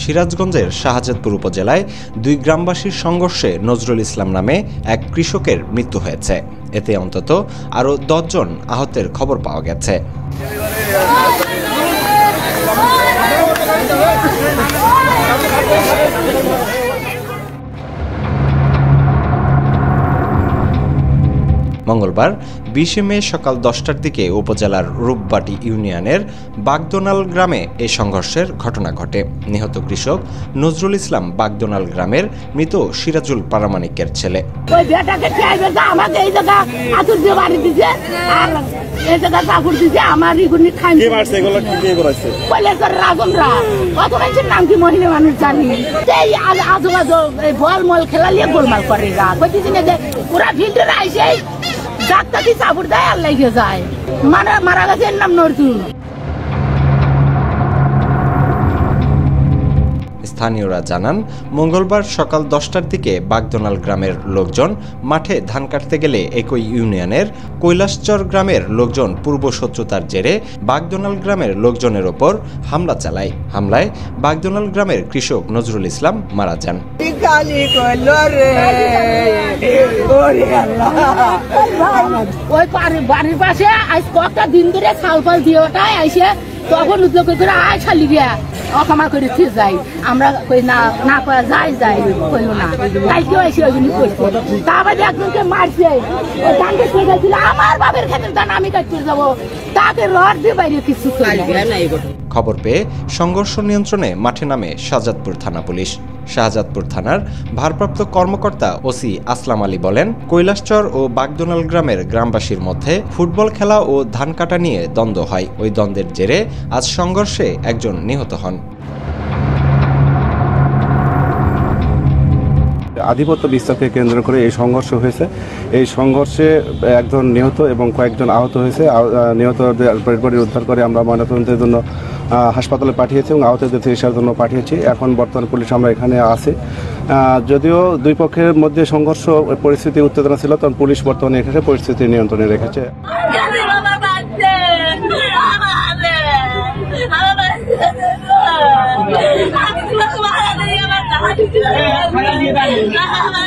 সিরাজগঞ্জের শাহজাদপুর উপজেলায় দুই গ্রামবাসীর সংঘর্ষে নজরুল ইসলাম নামে এক কৃষকের মৃত্যু হয়েছে। এতে অন্তত আরও 10 জন আহতের খবর পাওয়া গেছে। মঙ্গলবার 20 মে সকাল 10টার দিকে উপজেলার রূপবাটি ইউনিয়নের বাগদোনাল গ্রামে এই সংঘর্ষের ঘটনা ঘটে। নিহত কৃষক নজরুল ইসলাম বাগদোনাল গ্রামের মৃত সিরাজুল পারামানিকের ছেলে। স্থানীয়রা জানান, মঙ্গলবার সকাল 10টার দিকে বাগদোনাল গ্রামের লোকজন মাঠে ধান কাটতে গেলে একই ইউনিয়নের কৈলাসচর গ্রামের লোকজন পূর্ব শত্রুতার জেরে বাগদোনাল গ্রামের লোকজনের ওপর হামলা চালায়। হামলায় বাগদোনাল গ্রামের কৃষক নজরুল ইসলাম মারা যান। বাড়ির পাশে আজ কয়েকটা দিন ধরে চাল ফাল দিয়ে ওটাই আইসে তখন উদ্যোগ করে আয় খালি গিয়া অক্ষমা করে ঠিক যাই। আমরা কই না না করা যাই যাই কইল না কালকেও এসে ওই জন্য করছে। তারপরে একজনকে মারছে, ওই ধানকে ছিল আমার বাপের ক্ষেত্রে ধান আমি কাটতে যাবো, তাকে রড দিয়ে বাইরে কিছু খবর পেয়ে সংঘর্ষ নিয়ন্ত্রণে মাঠে নামে শাহজাদপুর থানা পুলিশ। শাহজাদপুর থানার ভারপ্রাপ্ত কর্মকর্তা ওসি আসলাম আলী বলেন, কৈলাসচর ও বাগদোনাল গ্রামের গ্রামবাসীর মধ্যে ফুটবল খেলা ও ধান কাটা নিয়ে দ্বন্দ্ব হয়। ওই দ্বন্দ্বের জেরে আজ সংঘর্ষে একজন নিহত হন। আধিপত্য বিস্তারকে কেন্দ্র করে এই সংঘর্ষ হয়েছে। এই সংঘর্ষে একজন নিহত এবং কয়েকজন আহত হয়েছে। নিহতদের বডি উদ্ধার করে আমরা ময়নাতদন্তের জন্য হাসপাতালে পাঠিয়েছি এবং আহতদের চিকিৎসার জন্য পাঠিয়েছি। এখন বর্তমানে পুলিশ আমরা এখানে আছি। যদিও দুই পক্ষের মধ্যে সংঘর্ষ পরিস্থিতি উত্তেজনা ছিল, তখন পুলিশ বর্তমানে এখানে পরিস্থিতি নিয়ন্ত্রণে রেখেছে। I'm